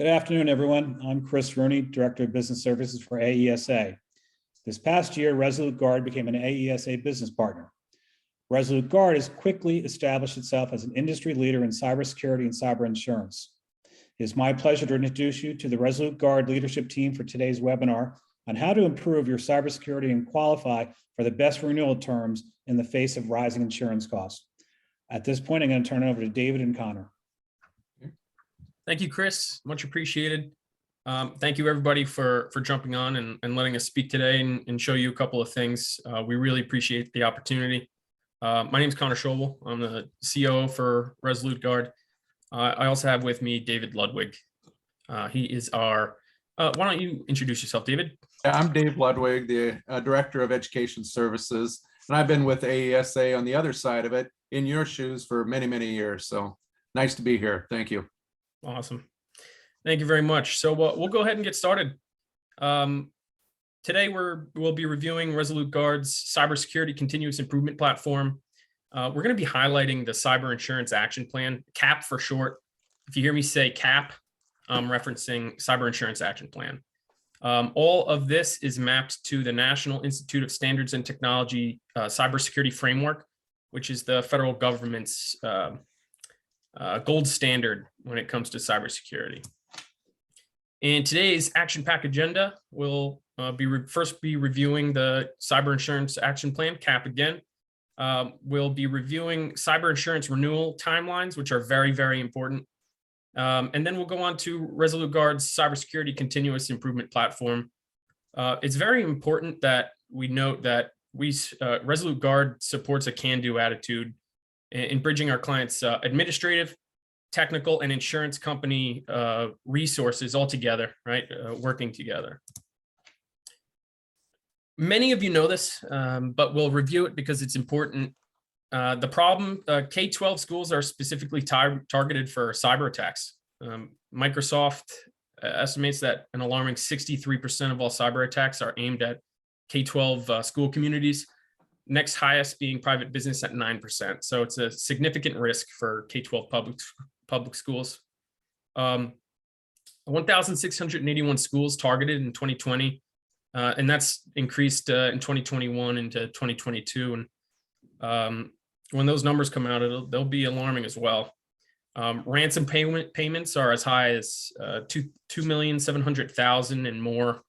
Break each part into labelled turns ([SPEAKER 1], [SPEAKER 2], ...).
[SPEAKER 1] Good afternoon, everyone. I'm Chris Rooney, Director of Business Services for AESA. This past year, Resolute Guard became an AESA business partner. Resolute Guard has quickly established itself as an industry leader in cybersecurity and cyber insurance. It is my pleasure to introduce you to the Resolute Guard leadership team for today's webinar on how to improve your cybersecurity and qualify for the best renewal terms in the face of rising insurance costs. At this point, I'm going to turn it over to David and Connor.
[SPEAKER 2] Thank you, Chris. Much appreciated. Thank you, everybody, for jumping on and letting us speak today and show you a couple of things. We really appreciate the opportunity. My name is Connor Schobel. I'm the COO for Resolute Guard. I also have with me David Ludwig. He is our, why don't you introduce yourself, David?
[SPEAKER 3] I'm Dave Ludwig, the Director of Education Services, and I've been with AESA on the other side of it, in your shoes, for many, many years. So nice to be here. Thank you.
[SPEAKER 2] Awesome. Thank you very much. So we'll go ahead and get started. Today, we'll be reviewing Resolute Guard's cybersecurity continuous improvement platform. We're going to be highlighting the Cyber Insurance Action Plan, CAP for short. If you hear me say CAP, I'm referencing Cyber Insurance Action Plan. All of this is mapped to the National Institute of Standards and Technology Cybersecurity Framework, which is the federal government's gold standard when it comes to cybersecurity. In today's action pack agenda, we'll first be reviewing the Cyber Insurance Action Plan, CAP again. We'll be reviewing cyber insurance renewal timelines, which are very, very important. And then we'll go on to Resolute Guard's cybersecurity continuous improvement platform. It's very important that we note that Resolute Guard supports a can-do attitude in bridging our clients' administrative, technical, and insurance company resources all together, right? Working together. Many of you know this, but we'll review it because it's important. The problem, K-12 schools are specifically targeted for cyber attacks. Microsoft estimates that an alarming 63% of all cyber attacks are aimed at K-12 school communities. Next highest being private business at 9%. So it's a significant risk for K-12 public schools. 1,681 schools targeted in 2020, and that's increased in 2021 into 2022. And when those numbers come out, they'll be alarming as well. Ransom payments are as high as 2,700,000 and more.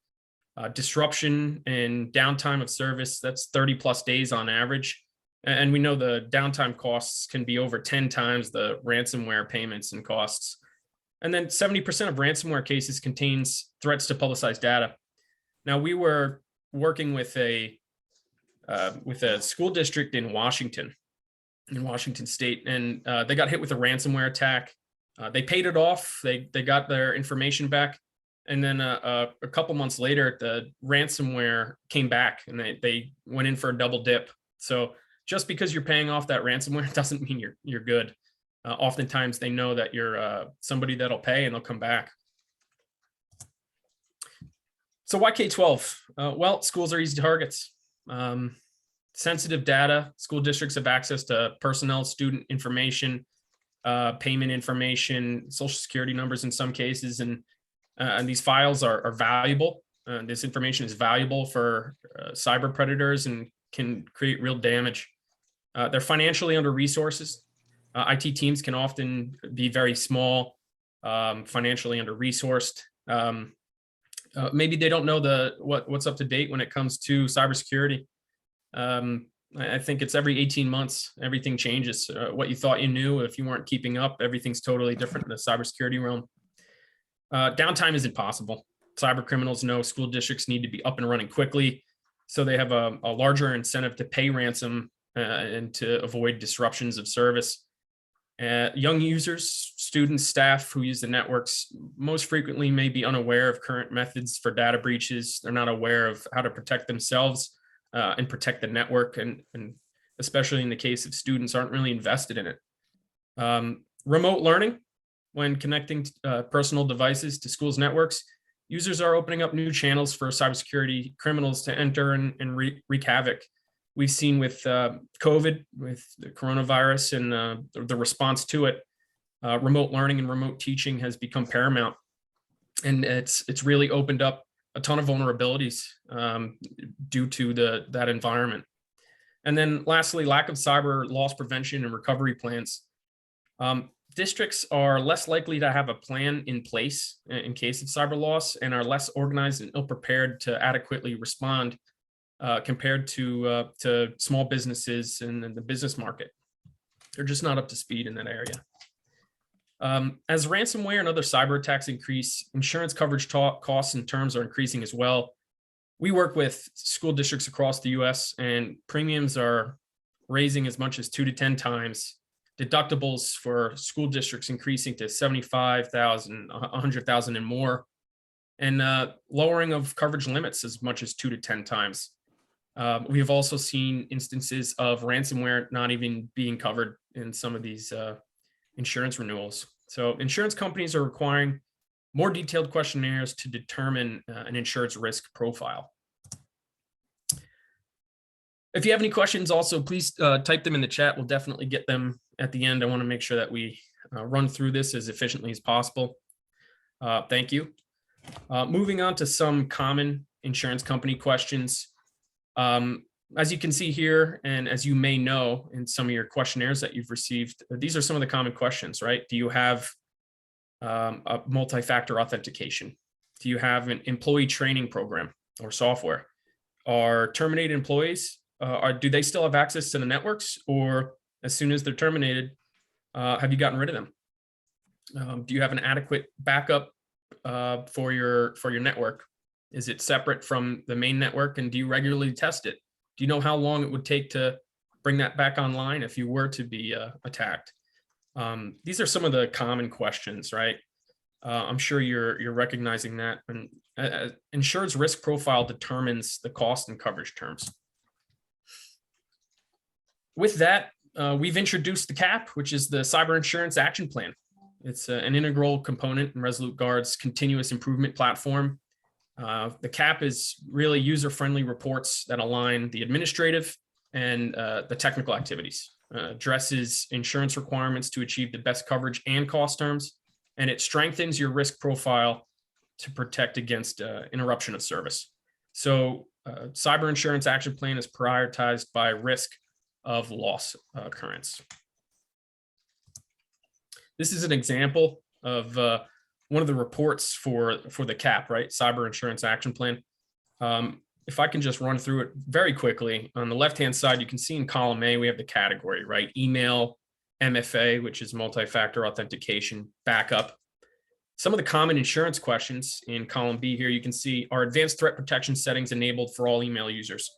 [SPEAKER 2] Disruption and downtime of service, that's 30 plus days on average. And we know the downtime costs can be over 10 times the ransomware payments and costs. And then 70% of ransomware cases contains threats to publicized data. Now, we were working with a school district in Washington State, and they got hit with a ransomware attack. They paid it off. They got their information back. And then a couple months later, the ransomware came back and they went in for a double dip. So just because you're paying off that ransomware doesn't mean you're good. Oftentimes they know that you're somebody that'll pay and they'll come back. So why K-12? Well, schools are easy targets. Sensitive data, school districts have access to personnel, student information, payment information, social security numbers in some cases, and these files are valuable. This information is valuable for cyber predators and can create real damage. They're financially under-resourced. IT teams can often be very small, financially under-resourced. Maybe they don't know what's up to date when it comes to cybersecurity. I think it's every 18 months, everything changes. What you thought you knew, if you weren't keeping up, everything's totally different in the cybersecurity realm. Downtime is impossible. Cyber criminals know school districts need to be up and running quickly, so they have a larger incentive to pay ransom and to avoid disruptions of service. Young users, students, staff who use the networks most frequently may be unaware of current methods for data breaches. They're not aware of how to protect themselves and protect the network, and especially in the case of students, aren't really invested in it. Remote learning. When connecting personal devices to schools' networks, users are opening up new channels for cybersecurity criminals to enter and wreak havoc. We've seen with COVID, with the coronavirus and the response to it, remote learning and remote teaching has become paramount. And it's really opened up a ton of vulnerabilities due to that environment. And then lastly, lack of cyber loss prevention and recovery plans. Districts are less likely to have a plan in place in case of cyber loss and are less organized and ill-prepared to adequately respond compared to small businesses and the business market. They're just not up to speed in that area. As ransomware and other cyber attacks increase, insurance coverage costs and terms are increasing as well. We work with school districts across the US, and premiums are raising as much as 2 to 10 times. Deductibles for school districts increasing to $75,000, $100,000 and more, and lowering of coverage limits as much as 2 to 10 times. We've also seen instances of ransomware not even being covered in some of these insurance renewals. So insurance companies are requiring more detailed questionnaires to determine an insured's risk profile. If you have any questions, also please type them in the chat. We'll definitely get them at the end. I want to make sure that we run through this as efficiently as possible. Thank you. Moving on to some common insurance company questions. As you can see here, and as you may know in some of your questionnaires that you've received, these are some of the common questions, right? Do you have a multi-factor authentication? Do you have an employee training program or software? Are terminated employees, do they still have access to the networks, or as soon as they're terminated, have you gotten rid of them? Do you have an adequate backup for your network? Is it separate from the main network, and do you regularly test it? Do you know how long it would take to bring that back online if you were to be attacked? These are some of the common questions, right? I'm sure you're recognizing that. And insured's risk profile determines the cost and coverage terms. With that, we've introduced the CAP, which is the Cyber Insurance Action Plan. It's an integral component in Resolute Guard's continuous improvement platform. The CAP is really user-friendly reports that align the administrative and the technical activities, addresses insurance requirements to achieve the best coverage and cost terms, and it strengthens your risk profile to protect against interruption of service. So Cyber Insurance Action Plan is prioritized by risk of loss occurrence. This is an example of one of the reports for the CAP, right? Cyber Insurance Action Plan. If I can just run through it very quickly, on the left-hand side, you can see in column A, we have the category, right? Email, MFA, which is multi-factor authentication, backup. Some of the common insurance questions in column B here, you can see are advanced threat protection settings enabled for all email users.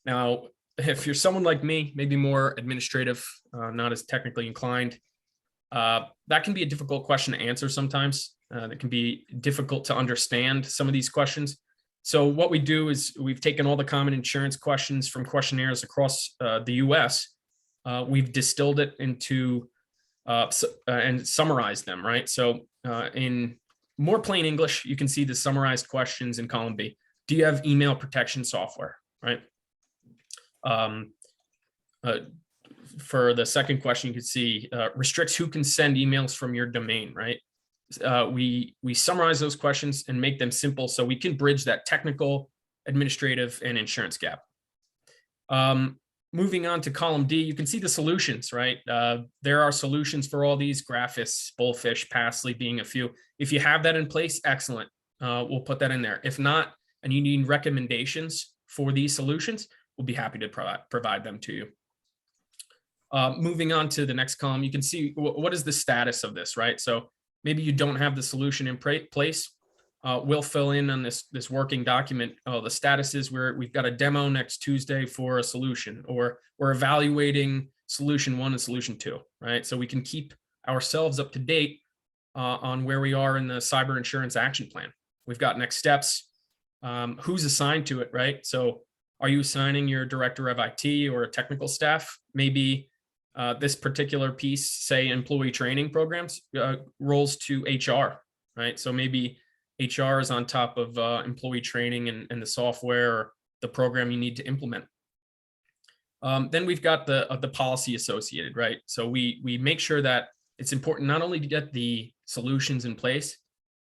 [SPEAKER 2] Now, if you're someone like me, maybe more administrative, not as technically inclined, that can be a difficult question to answer sometimes. That can be difficult to understand some of these questions. So what we do is we've taken all the common insurance questions from questionnaires across the US. We've distilled it into and summarized them, right? So in more plain English, you can see the summarized questions in column B. Do you have email protection software, right? For the second question, you can see restricts who can send emails from your domain, right? We summarize those questions and make them simple so we can bridge that technical, administrative, and insurance gap. Moving on to column D, you can see the solutions, right? There are solutions for all these, Graphis, Bullfish, Passly being a few. If you have that in place, excellent. We'll put that in there. If not, and you need recommendations for these solutions, we'll be happy to provide them to you. Moving on to the next column, you can see what is the status of this, right? So maybe you don't have the solution in place. We'll fill in on this working document. Oh, the status is we've got a demo next Tuesday for a solution, or we're evaluating solution 1 and solution 2, right? So we can keep ourselves up to date on where we are in the Cyber Insurance Action Plan. We've got next steps, who's assigned to it, right? So are you assigning your director of IT or technical staff? Maybe this particular piece, say employee training programs, rolls to HR, right? So maybe HR is on top of employee training and the software or the program you need to implement. Then we've got the policy associated, right? So we make sure that it's important not only to get the solutions in place,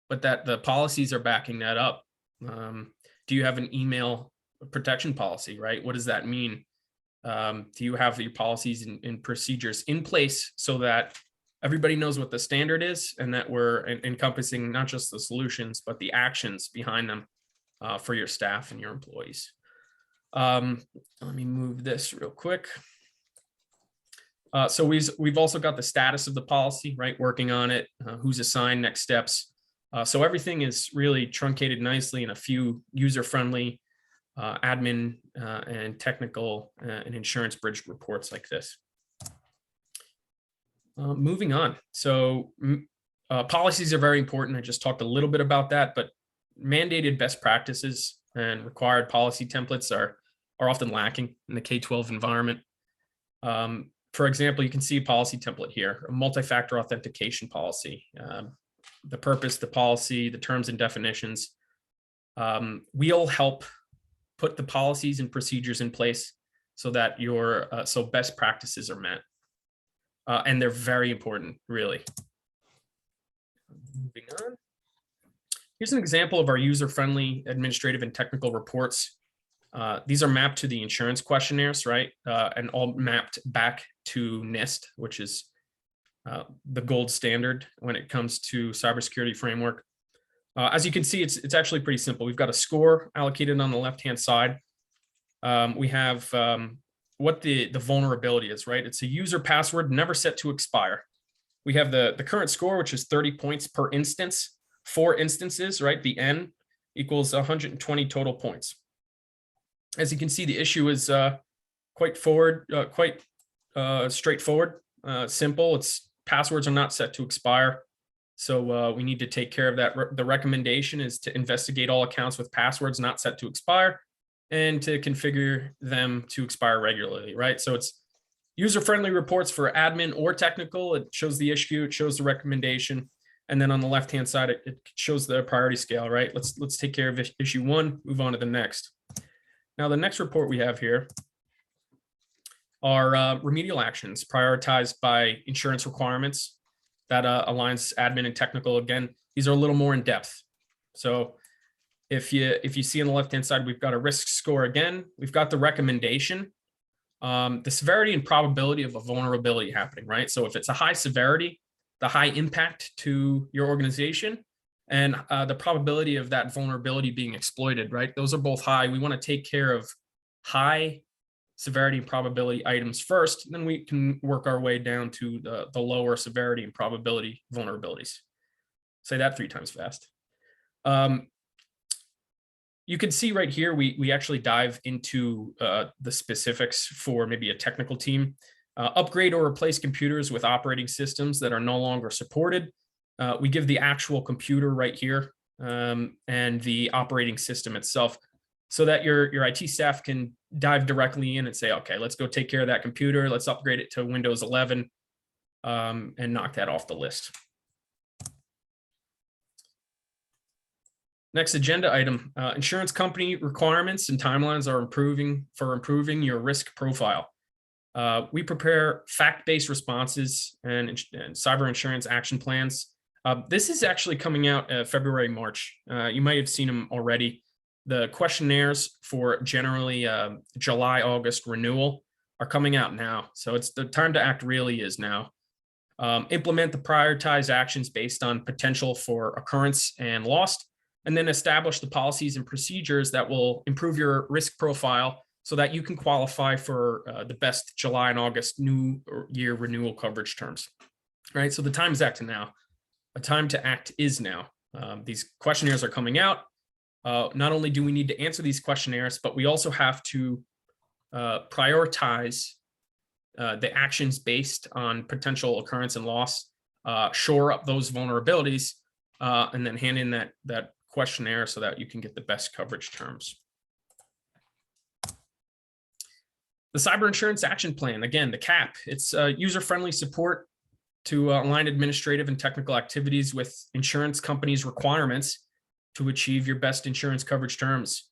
[SPEAKER 2] but that the policies are backing that up. Do you have an email protection policy, right? What does that mean? Do you have your policies and procedures in place so that everybody knows what the standard is and that we're encompassing not just the solutions, but the actions behind them for your staff and your employees? Let me move this real quick. So we've also got the status of the policy, right? Working on it, who's assigned, next steps. So everything is really truncated nicely in a few user-friendly admin and technical and insurance bridge reports like this. Moving on. So policies are very important. I just talked a little bit about that, but mandated best practices and required policy templates are often lacking in the K-12 environment. For example, you can see a policy template here, a multi-factor authentication policy. The purpose, the policy, the terms and definitions. We'll help put the policies and procedures in place so that so best practices are met. And they're very important, really. Moving on. Here's an example of our user-friendly administrative and technical reports. These are mapped to the insurance questionnaires, right? And all mapped back to NIST, which is the gold standard when it comes to cybersecurity framework. As you can see, it's actually pretty simple. We've got a score allocated on the left-hand side. We have what the vulnerability is, right? It's a user password never set to expire. We have the current score, which is 30 points per instance, 4 instances, right? The N equals 120 total points. As you can see, the issue is quite straightforward, simple. It's passwords are not set to expire. So we need to take care of that. The recommendation is to investigate all accounts with passwords not set to expire and to configure them to expire regularly, right? So it's user-friendly reports for admin or technical. It shows the issue, it shows the recommendation. And then on the left-hand side, it shows the priority scale, right? Let's take care of issue 1, move on to the next. Now, the next report we have here are remedial actions prioritized by insurance requirements. That aligns admin and technical. Again, these are a little more in depth. So if you see on the left-hand side, we've got a risk score again. We've got the recommendation, the severity and probability of a vulnerability happening, right? So if it's a high severity, the high impact to your organization, and the probability of that vulnerability being exploited, right? Those are both high. We want to take care of high severity and probability items first, then we can work our way down to the lower severity and probability vulnerabilities. Say that 3 times fast. You can see right here, we actually dive into the specifics for maybe a technical team. Upgrade or replace computers with operating systems that are no longer supported. We give the actual computer right here and the operating system itself, so that your IT staff can dive directly in and say, okay, let's go take care of that computer. Let's upgrade it to Windows 11 and knock that off the list. Next agenda item, insurance company requirements and timelines are improving your risk profile. We prepare fact-based responses and cyber insurance action plans. This is actually coming out February, March. You might have seen them already. The questionnaires for generally July, August renewal are coming out now. So it's the time to act really is now. Implement the prioritized actions based on potential for occurrence and loss, and then establish the policies and procedures that will improve your risk profile so that you can qualify for the best July and August new year renewal coverage terms. All right, so the time is acting now. A time to act is now. These questionnaires are coming out. Not only do we need to answer these questionnaires, but we also have to prioritize the actions based on potential occurrence and loss, shore up those vulnerabilities, and then hand in that questionnaire so that you can get the best coverage terms. The Cyber Insurance Action Plan, again, the CAP, it's user-friendly support to align administrative and technical activities with insurance companies' requirements to achieve your best insurance coverage terms.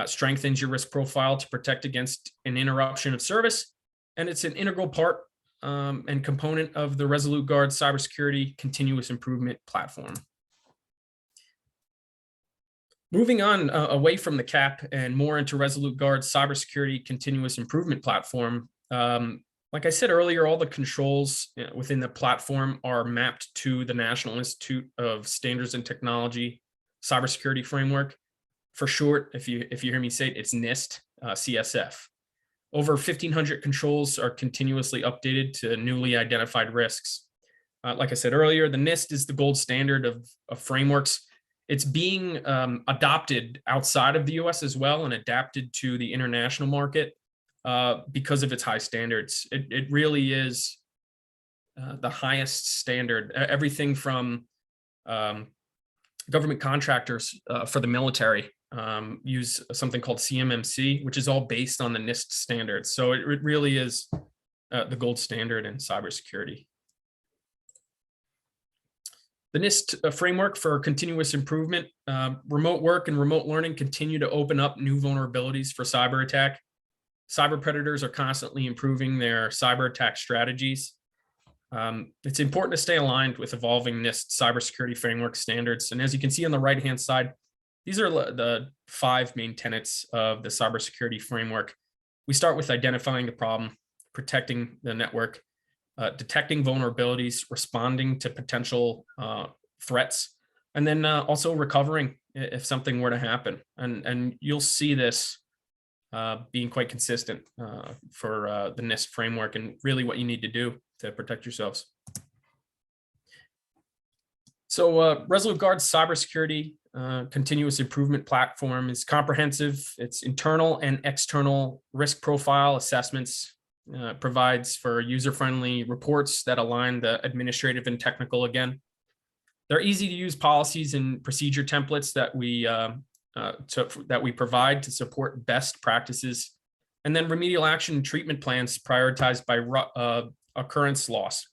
[SPEAKER 2] Strengthens your risk profile to protect against an interruption of service, and it's an integral part and component of the ResoluteGuard cybersecurity continuous improvement platform. Moving on away from the CAP and more into ResoluteGuard's cybersecurity continuous improvement platform. Like I said earlier, all the controls within the platform are mapped to the National Institute of Standards and Technology cybersecurity framework. For short, if you hear me say it, it's NIST CSF. Over 1,500 controls are continuously updated to newly identified risks. Like I said earlier, the NIST is the gold standard of frameworks. It's being adopted outside of the US as well and adapted to the international market because of its high standards. It really is the highest standard. Everything from government contractors for the military use something called CMMC, which is all based on the NIST standards. So it really is the gold standard in cybersecurity. The NIST framework for continuous improvement, remote work and remote learning continue to open up new vulnerabilities for cyber attack. Cyber predators are constantly improving their cyber attack strategies. It's important to stay aligned with evolving NIST cybersecurity framework standards. And as you can see on the right-hand side, these are the 5 main tenets of the cybersecurity framework. We start with identifying the problem, protecting the network, detecting vulnerabilities, responding to potential threats, and then also recovering if something were to happen. And you'll see this being quite consistent for the NIST framework and really what you need to do to protect yourselves. So ResoluteGuard's cybersecurity continuous improvement platform is comprehensive. It's internal and external risk profile assessments, provides for user-friendly reports that align the administrative and technical again. They're easy to use policies and procedure templates that we provide to support best practices, and then remedial action and treatment plans prioritized by occurrence loss.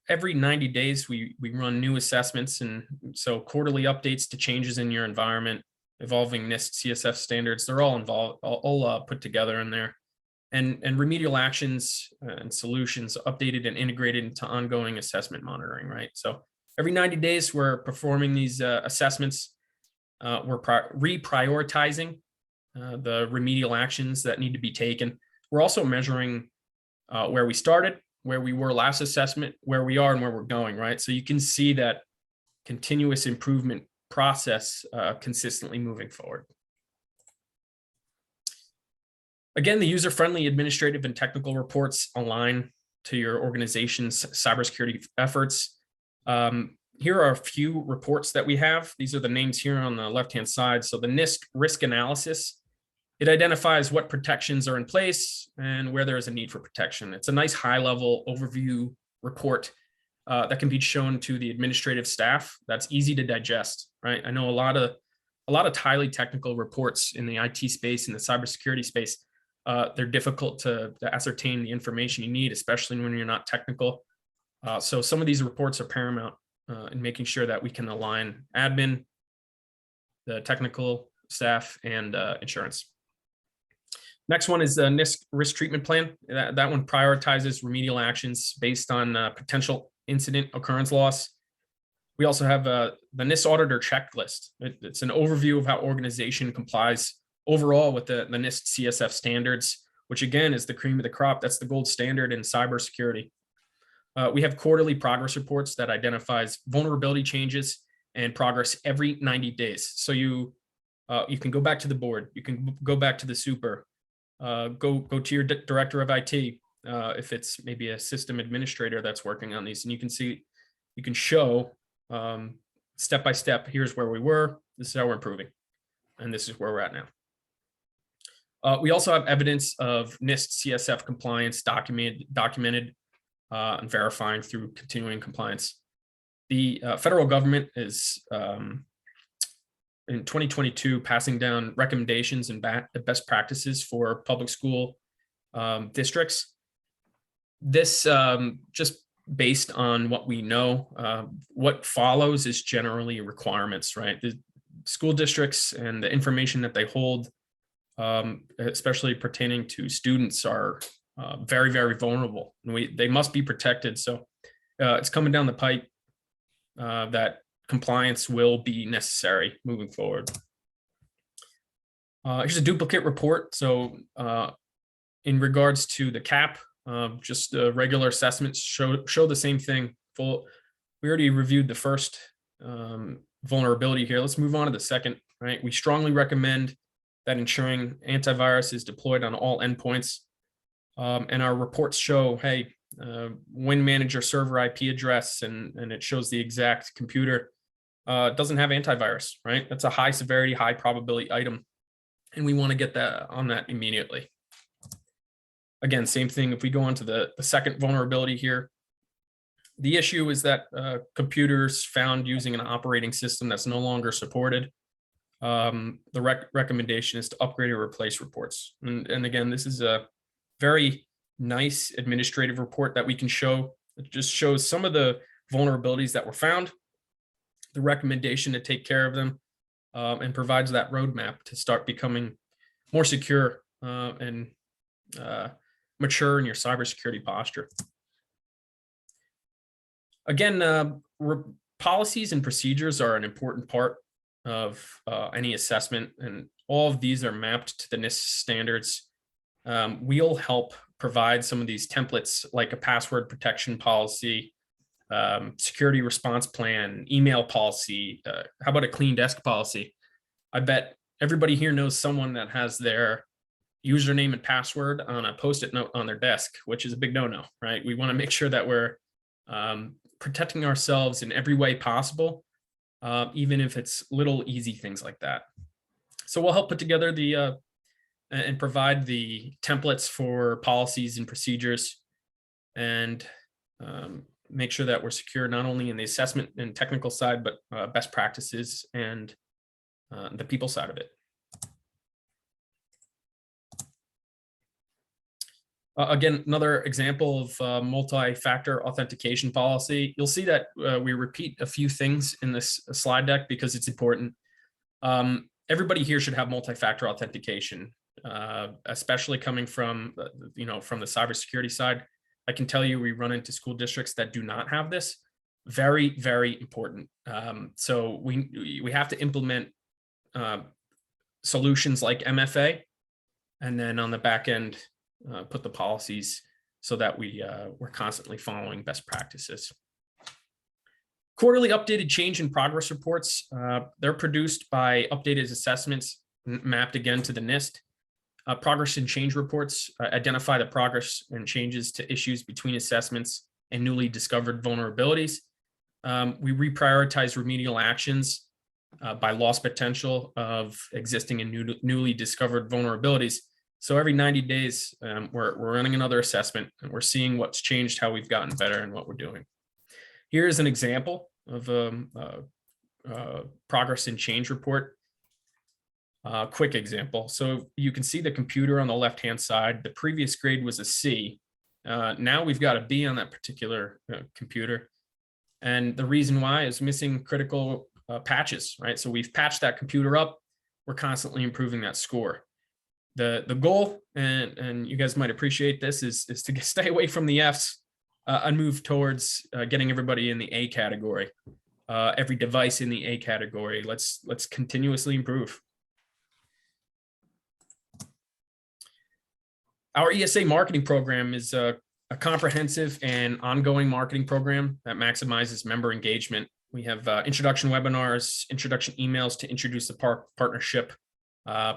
[SPEAKER 2] Every 90 days, we run new assessments, and so quarterly updates to changes in your environment, evolving NIST CSF standards, they're all involved, all put together in there. And remedial actions and solutions updated and integrated into ongoing assessment monitoring, right? So every 90 days, we're performing these assessments. We're reprioritizing the remedial actions that need to be taken. We're also measuring where we started, where we were last assessment, where we are, and where we're going, right? So you can see that continuous improvement process consistently moving forward. Again, the user-friendly administrative and technical reports align to your organization's cybersecurity efforts. Here are a few reports that we have. These are the names here on the left-hand side. So the NIST risk analysis, it identifies what protections are in place and where there is a need for protection. It's a nice high-level overview report that can be shown to the administrative staff. That's easy to digest, right? I know a lot of highly technical reports in the IT space, in the cybersecurity space. They're difficult to ascertain the information you need, especially when you're not technical. So some of these reports are paramount in making sure that we can align admin, the technical staff, and insurance. Next one is the NIST risk treatment plan. That one prioritizes remedial actions based on potential incident occurrence loss. We also have the NIST auditor checklist. It's an overview of how organization complies overall with the NIST CSF standards, which again is the cream of the crop. That's the gold standard in cybersecurity. We have quarterly progress reports that identifies vulnerability changes and progress every 90 days. So you can go back to the board, you can go back to the super, go to your director of IT if it's maybe a system administrator that's working on these, and you can see, you can show step by step. Here's where we were. This is how we're improving, and this is where we're at now. We also have evidence of NIST CSF compliance documented and verifying through continuing compliance. The federal government is in 2022 passing down recommendations and best practices for public school districts. This just based on what we know, what follows is generally requirements, right? The school districts and the information that they hold, especially pertaining to students, are very, very vulnerable. And they must be protected. So it's coming down the pipe that compliance will be necessary moving forward. Here's a duplicate report. So in regards to the CAP, just the regular assessments show the same thing. We already reviewed the first vulnerability here. Let's move on to the second, right? We strongly recommend that ensuring antivirus is deployed on all endpoints. And our reports show, hey, when manager server IP address, and it shows the exact computer, doesn't have antivirus, right? That's a high severity, high probability item. And we want to get that on that immediately. Again, same thing. If we go on to the second vulnerability here, the issue is that computers found using an operating system that's no longer supported. The recommendation is to upgrade or replace reports. And again, this is a very nice administrative report that we can show. It just shows some of the vulnerabilities that were found, the recommendation to take care of them, and provides that roadmap to start becoming more secure and mature in your cybersecurity posture. Again, policies and procedures are an important part of any assessment, and all of these are mapped to the NIST standards. We'll help provide some of these templates, like a password protection policy, security response plan, email policy. How about a clean desk policy? I bet everybody here knows someone that has their username and password on a Post-it note on their desk, which is a big no-no, right? We want to make sure that we're protecting ourselves in every way possible, even if it's little easy things like that. So we'll help put together the and provide the templates for policies and procedures, and make sure that we're secure not only in the assessment and technical side, but best practices and the people side of it. Again, another example of multi-factor authentication policy. You'll see that we repeat a few things in this slide deck because it's important. Everybody here should have multi-factor authentication, especially coming from, from the cybersecurity side. I can tell you we run into school districts that do not have this. Very, very important. So we have to implement solutions like MFA, and then on the back end, put the policies so that we're constantly following best practices. Quarterly updated change in progress reports. They're produced by updated assessments mapped again to the NIST. Progress and change reports identify the progress and changes to issues between assessments and newly discovered vulnerabilities. We reprioritize remedial actions by loss potential of existing and newly discovered vulnerabilities. So every 90 days, we're running another assessment, and we're seeing what's changed, how we've gotten better, and what we're doing. Here's an example of a progress and change report. Quick example. So you can see the computer on the left-hand side. The previous grade was a C. Now we've got a B on that particular computer. And the reason why is missing critical patches, right? So we've patched that computer up. We're constantly improving that score. The goal, and you guys might appreciate this, is to stay away from the Fs and move towards getting everybody in the A category. Every device in the A category. Let's continuously improve. Our ESA marketing program is a comprehensive and ongoing marketing program that maximizes member engagement. We have introduction webinars, introduction emails to introduce the partnership,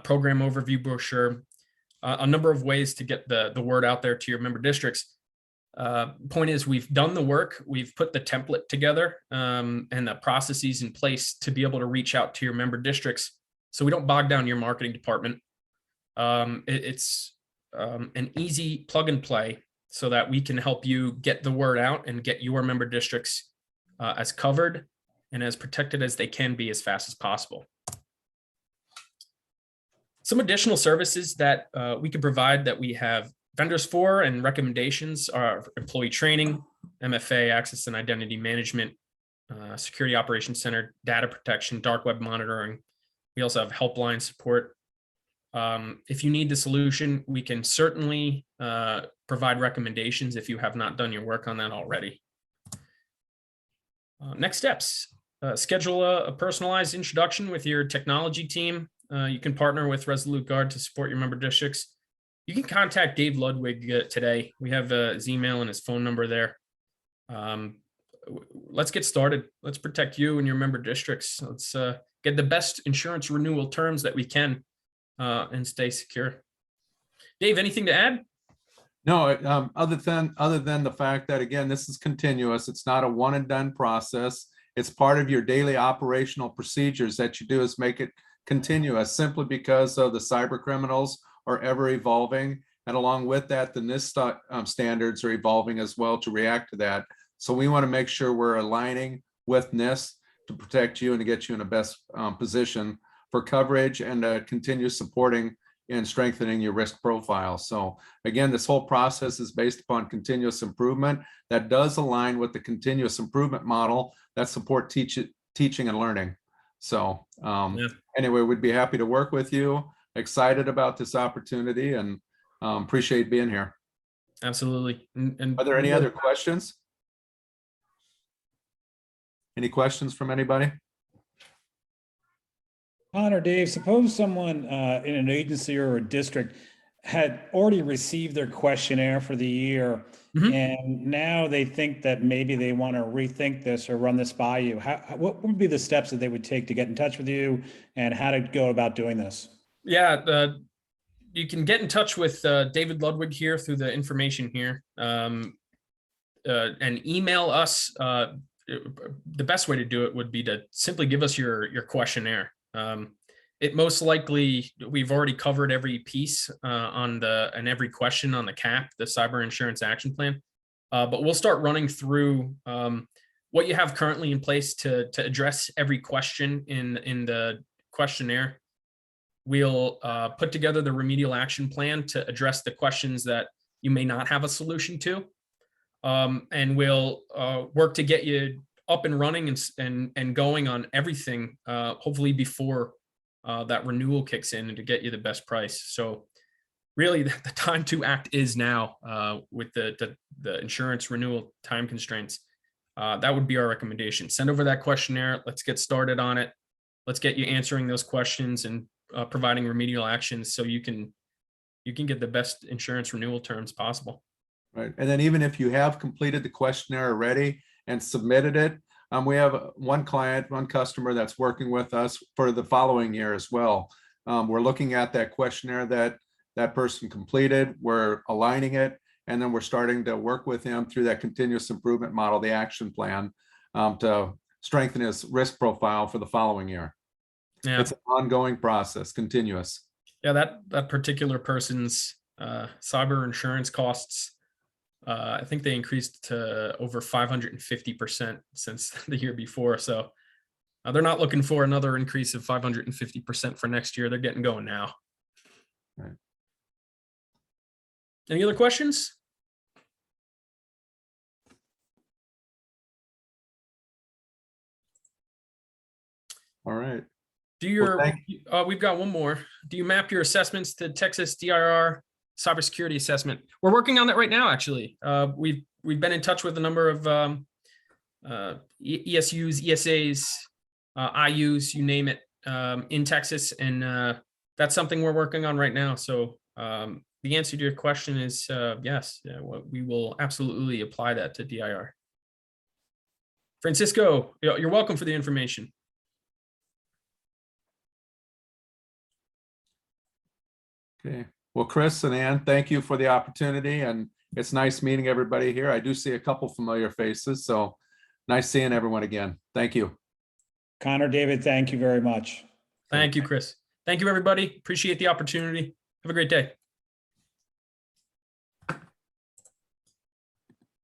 [SPEAKER 2] program overview brochure, a number of ways to get the word out there to your member districts. Point is, we've done the work, we've put the template together and the processes in place to be able to reach out to your member districts, so we don't bog down your marketing department. It's an easy plug and play so that we can help you get the word out and get your member districts as covered and as protected as they can be as fast as possible. Some additional services that we can provide that we have vendors for and recommendations are employee training, MFA, access and identity management, security operations center, data protection, dark web monitoring. We also have helpline support. If you need the solution, we can certainly provide recommendations if you have not done your work on that already. Next steps. schedule a personalized introduction with your technology team. You can partner with Resolute Guard to support your member districts. You can contact Dave Ludwig today. We have his email and his phone number there. Let's get started. Let's protect you and your member districts. Let's get the best insurance renewal terms that we can and stay secure. Dave, anything to add?
[SPEAKER 3] No, other than the fact that, again, this is continuous. It's not a one and done process. It's part of your daily operational procedures that you do is make it continuous, simply because of the cyber criminals are ever evolving. And along with that, the NIST standards are evolving as well to react to that. So we want to make sure we're aligning with NIST to protect you and to get you in the best position for coverage and continue supporting and strengthening your risk profile. So again, this whole process is based upon continuous improvement that does align with the continuous improvement model that support teaching and learning. So anyway, we'd be happy to work with you. Excited about this opportunity and appreciate being here.
[SPEAKER 2] Absolutely. And
[SPEAKER 3] are there any other questions? Any questions from anybody?
[SPEAKER 1] Connor, Dave, suppose someone in an agency or a district had already received their questionnaire for the year, and now they think that maybe they want to rethink this or run this by you. What would be the steps that they would take to get in touch with you, and how to go about doing this?
[SPEAKER 2] Yeah, you can get in touch with David Ludwig here through the information here, and email us. The best way to do it would be to simply give us your questionnaire. It most likely, we've already covered every piece and every question on the CAP, the Cyber Insurance Action Plan, but we'll start running through what you have currently in place to address every question in the questionnaire. We'll put together the remedial action plan to address the questions that you may not have a solution to, and we'll work to get you up and running and going on everything, hopefully before that renewal kicks in, and to get you the best price. So really the time to act is now with the insurance renewal time constraints. That would be our recommendation. Send over that questionnaire. Let's get started on it. Let's get you answering those questions and providing remedial actions so you can get the best insurance renewal terms possible.
[SPEAKER 3] Right. And then even if you have completed the questionnaire already and submitted it, we have one customer that's working with us for the following year as well. We're looking at that questionnaire that person completed, we're aligning it, and then we're starting to work with him through that continuous improvement model, the action plan, to strengthen his risk profile for the following year. Yeah. It's an ongoing process, continuous.
[SPEAKER 2] Yeah, that particular person's cyber insurance costs, I think they increased to over 550% since the year before. So they're not looking for another increase of 550% for next year. They're getting going now.
[SPEAKER 3] Right.
[SPEAKER 2] Any other questions?
[SPEAKER 3] All right.
[SPEAKER 2] We've got one more. Do you map your assessments to Texas DIR cybersecurity assessment? We're working on that right now, actually. We've been in touch with a number of ESUs, ESAs, IUs, you name it, in Texas, and that's something we're working on right now. So the answer to your question is yes. We will absolutely apply that to DIR. Francisco, you're welcome for the information.
[SPEAKER 3] Okay. Well, Chris and Ann, thank you for the opportunity, and it's nice meeting everybody here. I do see a couple familiar faces, so nice seeing everyone again. Thank you.
[SPEAKER 1] Connor, David, thank you very much.
[SPEAKER 2] Thank you, Chris. Thank you, everybody. Appreciate the opportunity. Have a great day.